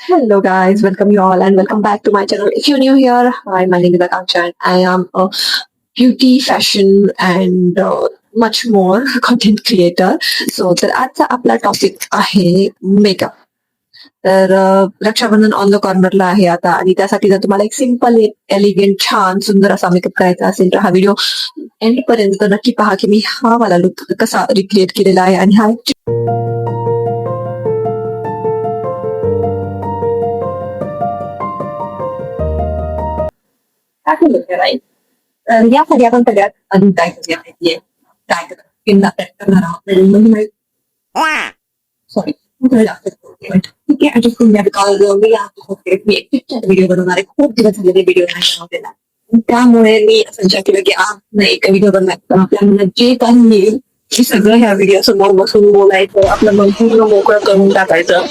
Hello, guys. Welcome you all and welcome back to my channel. If you're new here, hi, my name is Akanksha and I am a beauty, fashion and much more content creator. तर आजचा आपला topic आहे makeup. Rakshabandhan on the कॉर्नरला आहे आता आणि त्यासाठी जर तुम्हाला एक सिम्पल, एलिगंट, छान, सुंदर असा मेकअप करायचा असेल तर हा व्हिडिओ एंड पर्यंत नक्की पहा की मी हा वाला लुक कसा रिक्रिएट केलेला आहे आणि हा टाकून राईट. तर यासाठी आपण सगळ्यात आधी काय करूया माहितीये, काय स्किनला अटॅक करणार आहोत. सॉरी, ठीक आहे, ऍडजस्ट करून घ्या बिकॉज मी एक पिक्चर व्हिडिओ बनवणार आहे. खूप दिवस झालेले व्हिडिओ नाही बनवलेला. त्यामुळे मी असं विचार केला की नाही, एक व्हिडिओ बनवायचा. आपल्याला जे काही येईल ते सगळं ह्या व्हिडिओ समोर बसून बोलायचं, आपलं मन पूर्ण मोकळं करून टाकायचं.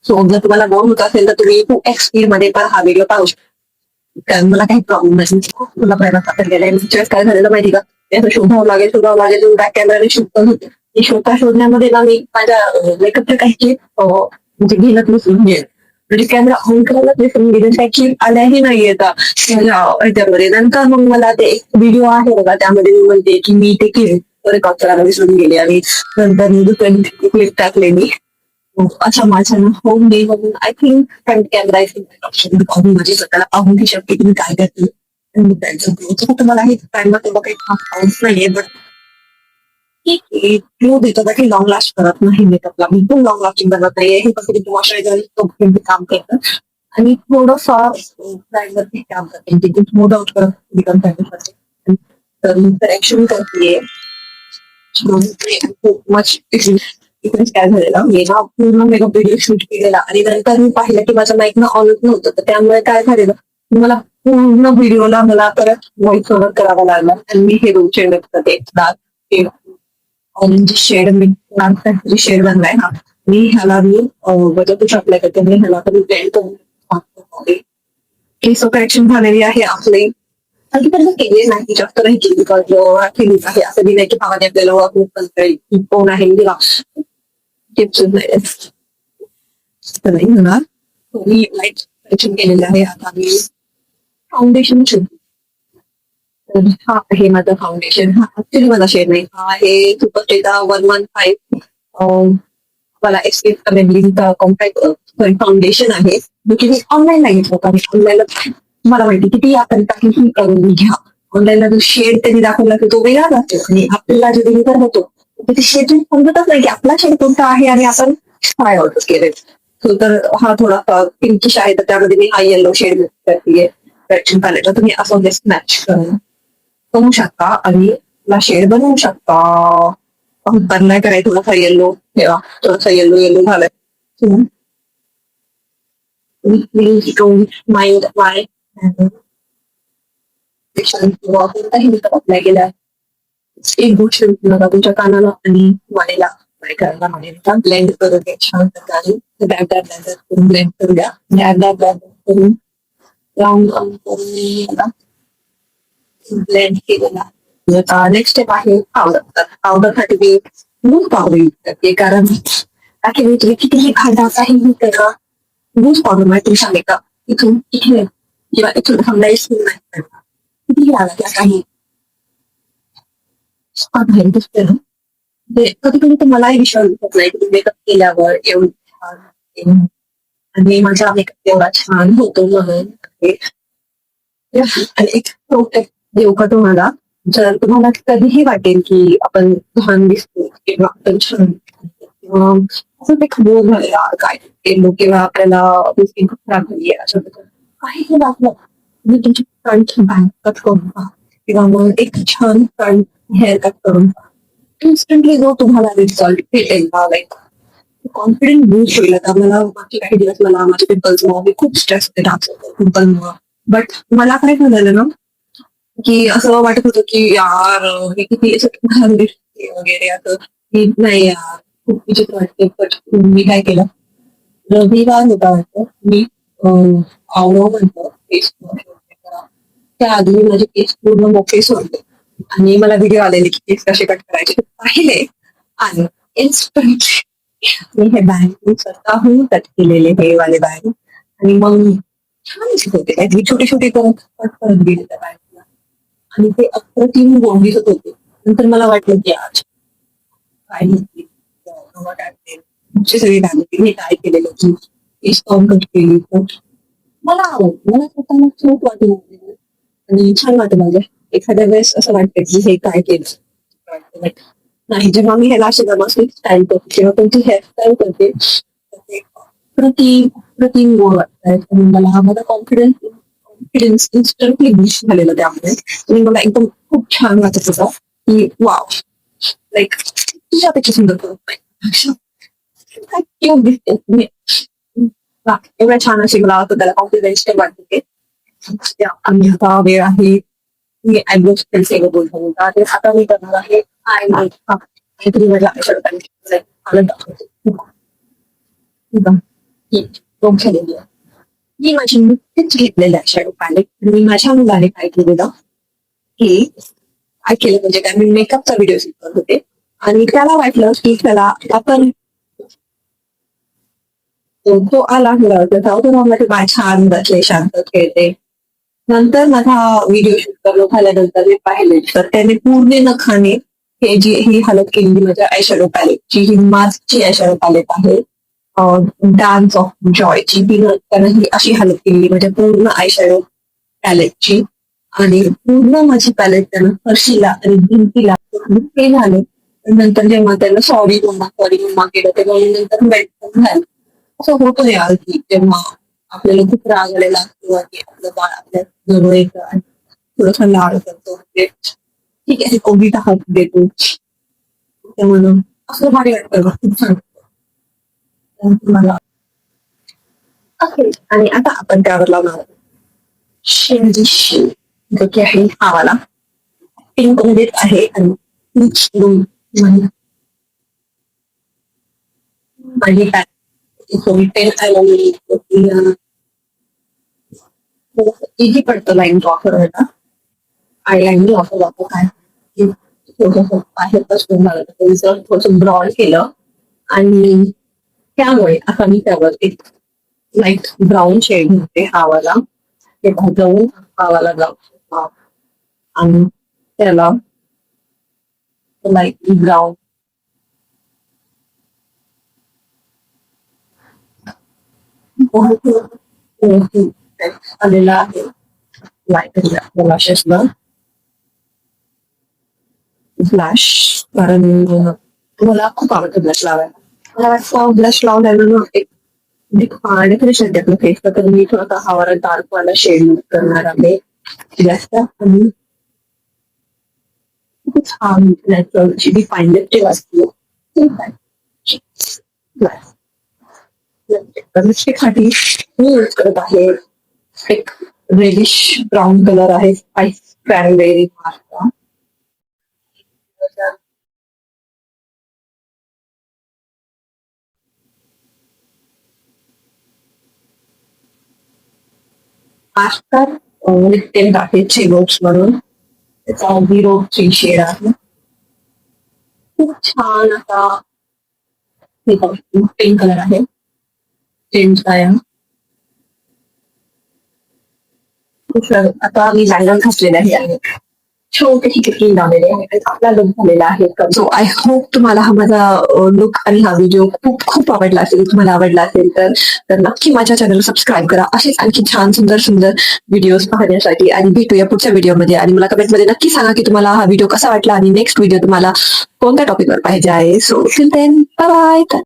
सो जर तुम्हाला बोर होत असेल तर तुम्ही 2x स्पीड मध्ये पण हा व्हिडिओ पाहू शकता. कारण मला काही प्रॉब्लेम नाही. खूप तुला प्रयत्न सापडलेला आहे. काय झालेलं माहिती का, ते असं शोधावं लागेल बॅक कॅमेराने शूट करत होते. ते शोधण्यामध्ये ना मी माझ्या मेकअपच्या काही म्हणजे घेणं विसरून गेले. म्हणजे कॅमेरा ऑन करायला विसरून गेले. त्या क्लिप आल्याही नाही आता माझ्या ह्याच्यामध्ये. नंतर मग मला ते एक व्हिडिओ आहे बघा, त्यामध्ये मी म्हणते की मी ते क्लिप रेकॉर्ड करायला विसरून गेले आणि नंतर मी दुसऱ्या क्लिप टाकलेली. अच्छा, माझ्या होम डे म्हणून I think front camera option माझी स्वतःला पाहून ती शकते की मी काय करते. फक्त मला हे टाइमला तेव्हा काही खास पाऊस नाहीये, बट ठीक आहे, क्लू देतो की लॉंग लास्ट करत नाही मेकअपला. बिलकुल लॉंग लास्टिंग करत नाहीये. हे फक्त मॉइश्चरायझर काम करतं आणि थोडंसं प्रायमरची काम करते, ते स्मूथ आउट करत बिकम करते. तर ऍक्शन करते खूप मच. इकडेच काय झालेलं, मी ना पूर्ण मेकअप व्हिडिओ शूट केलेला आणि नंतर मी पाहिलं की माझं माईक ना ऑनच नव्हतं. तर त्यामुळे काय झालेलं, मला पूर्ण व्हिडिओला मला परत व्हॉइस ओव्हर करावा लागला आणि मी हे दोन शेड ते डार्क ऑरेंज शेड, मी शेड बनलाय ना, मी ह्याला बजातच अप्लाय करते. मी ह्याला तरी ब्लेंड करून केस करेक्शन झालेली आहे आपले. अजूनपर्यंत केले नाही, जास्त नाही केली बिकॉज केलीच आहे. असं बी नाही की भावाने आपल्याला खूप कोण आहे टिप्स नाही होणार. मी लाईट करेक्शन केलेलं आहे. आता मी फाउंडेशन तर हा आहे माझं फाउंडेशन. हा ऍक्च्युली माझा शेड नाही, हा आहे सुपर टेटा 115 मला एसपीएफ मेबलिनचा कॉम्पॅक्ट फाउंडेशन आहे, जो की मी ऑनलाईन घेतलं होतं. आणि ऑनलाईनला मला माहिती किती आपण काही करून घ्या. ऑनलाईनला जो शेड त्यांनी दाखवला की तो वेगळाच असतो आणि आपल्याला जे डिलिव्हर होतो ते शेड समजतच नाही की आपला शेड कोणता आहे आणि आपण काय ऑर्डर केले. तर हा थोडा पिंकिश आहे, तर त्यामध्ये मी हा येलो शेड करते. करेक्शन पॅलेट तुम्ही असं मॅच करू शकता आणि आपला शेड बनवू शकता. बनलाय करायचं थोडासा येल्लो ठेवा, थोडासा येल्लो येल्लो झालाय. माइंड माय कोणताही मेकअप अप्लाय केला, एक गोष्ट नका तुमच्या कानाला आणि मानेला करायला, मानेला ब्लेंड करून घ्या छान प्रकारे. ब्लेंड करून द्या. करून राऊंड करून ब्लेंड केलेला. नेक्स्ट स्टेप आहे पावडर. पावडरसाठी मी लूज पावडर यूज करते, कारण तुम्ही कितीही भांडा काही करा, लूज पावडर माहिती सांगे का इथून इथे किंवा इथून समजा नाही कितीही आला त्या काही दिसते ना. कधी कधी तर मलाही विश्वास दिसत नाही की मेकअप केल्यावर एवढं छान आणि माझा मेकअप एवढा छान होतो म्हणून. आणि एक प्रोटेक्ट देऊ का तुम्हाला, जर तुम्हाला कधीही वाटेल की आपण लहान दिसतो किंवा आपण छान किंवा असं ते खबूर झालं यार काय केलो किंवा आपल्याला स्किन खूप खराब झाली आहे असं काहीही वाटलं, तुम्ही तुमची फ्रंट बॅक कट करून पहा किंवा मग एक छान फ्रंट हेअर कट करून पहा. इन्स्टंटली जो तुम्हाला रिझल्ट भेटेल ना, लाईक कॉन्फिडन्स बूस्ट होईल. आता मला मागचे काही दिवस मला माझे पिंपल्समुळे मी खूप स्ट्रेस होते पिंपलमुळे. बट मला काय झालेलं ना, की असं वाटत होतं की यार हे किती असं घाण दिसते वगैरे, असं की नाही यार खूप विचित्र वाटते. बट मी काय केलं, रविवार होता वाटतं, मी आवडव म्हणतो केस त्या आधी मी माझे केस पूर्ण मोकळे सोडले आणि मला व्हिडिओ आलेले की केस कसे कट करायचे ते पाहिले आणि इन्स्टंट मी हे बँड स्वतःहून कट केलेले हे वाले बँड आणि मग छान दिसत होते काहीतरी छोटे छोटे करून कट करत गेले त्या बँडला आणि ते अप्रतिम गोड दिसत होते. नंतर मला वाटलं की आज काय माहिती, सगळी फॅमिली हे काय केलेलं की पीस कट केली तर मला आवडतं. मला स्वतःला खूप वाटलं आणि छान वाटतं म्हणजे एखाद्या वेळेस असं वाटतं की हे काय केलं वाटतं like, नाही जेव्हा मी ह्याला अशी व्यवस्थित स्टाईल करते किंवा कोणती हेअरस्टाईल करते तर ते प्रतिम प्रतिम गोड वाटतात आणि मला हा माझा कॉन्फिडन्स इन्स्टंटली बूस्ट झालेला त्यामुळे आणि मला एकदम खूप छान वाटत होतं की वाव लाईक तुझ्यापेक्षा सुंदर करू काय क्यूट दिसते तुम्ही. एवढ्या छान अशी मला स्वतःला कॉन्फिडन्स वाटते. आम्ही आता वेळ आहे मी आयब्रो पेन्सिल बोलतो का ते आता मी करणार आहे आय काहीतरी वेगळा आलं दाखवते झालेली आहे. मी माझी नुकतीच घेतलेलं आहे शॅडो पॅलेट. मी माझ्या मुलाने काय केलेलं की काय केलं म्हणजे काय मी मेकअपचा व्हिडिओ शूट करत होते आणि त्याला वाटलं की त्याला आपण तो आला माझ्या छान बसले शांत खेळते. नंतर माझा व्हिडिओ शूट करणं झाल्यानंतर मी पाहिले तर त्याने पूर्ण नखाने हे जी ही हालत केलेली माझ्या आयशॅडो पॅलेटची ही मास्कची आयशॅडो पॅलेट आहे डान्स ऑफ जॉयची त्यानं ही अशी हालत केलेली माझ्या पूर्ण आयशॅडो पॅलेटची आणि पूर्ण माझी पॅलेट त्यानं फरशीला आणि भिंतीला ते झाले. नंतर जेव्हा त्यानं सॉरी मम्मा केलं तेव्हा नंतर मेंटल झालं. असं होतं यार की जेव्हा आपल्याला खूप राग आलेला किंवा की आपलं बाळ आपल्या जवळ येतं आणि थोडंसं लाड करतो म्हणजे ठीक आहे कोविड हात देतो म्हणून असं भारी वाटतं बघ, खूप छान वाटतं मला. ओके आणि आता आपण त्यावर लावणार शेंदी शेव जो की आहे हा वाला पिंक मध्ये आहे आणि peach blue मध्ये. माझी काय पेन आय इझी पडतं लाईन ड्रॉ करायला. आयलाईन ड्रॉ करतो काय थोडंसं बाहेरपासून थोडंसं ब्रॉड केलं आणि त्यामुळे आता मी त्यावर एक लाईट ब्राऊन शेड घेते हा वाला ते भाजवून हा वाला ब्राऊन आणि त्याला लाईट ब्राऊन आलेला आहे लाईट लॅशेसला ब्लश कारण मला खूप आवडतं ब्लश लावायला. मला वाटतं ब्लश लावल्यानं ना एक डेफिनेशन त्यातलं फेसला तर मी थोडासा हवाला डार्क वाला शेड यूज करणार आहे जास्त आणि खूप छान नॅचरलची डिफाईन लिपस्टिक असते लिपस्टिकसाठी मी यूज करत आहे एक रेडिश ब्राऊन कलर आहे स्पाइस क्रॅनबेरी मास्का. मास्का लिप टिंट आहे चिबोक्स म्हणून त्याचा 03 शेड आहे. खूप छान असा पिंक कलर आहे टिंट आहे. आता मी लायनर घातलेले आहे छोटे ठिकाणी लावलेले आहे आणि आपला लुक झालेला आहे. सो आय होप तुम्हाला हा माझा लुक आणि हा व्हिडिओ खूप खूप आवडला असेल. तुम्हाला आवडला असेल तर नक्की माझ्या चॅनल सबस्क्राईब करा असेच आणखी छान सुंदर सुंदर व्हिडिओज पाहण्यासाठी आणि भेटूया पुढच्या व्हिडिओमध्ये. आणि मला कमेंटमध्ये नक्की सांगा की तुम्हाला हा व्हिडिओ कसा वाटला आणि नेक्स्ट व्हिडिओ तुम्हाला कोणत्या टॉपिकवर पाहिजे आहे. So till then bye bye.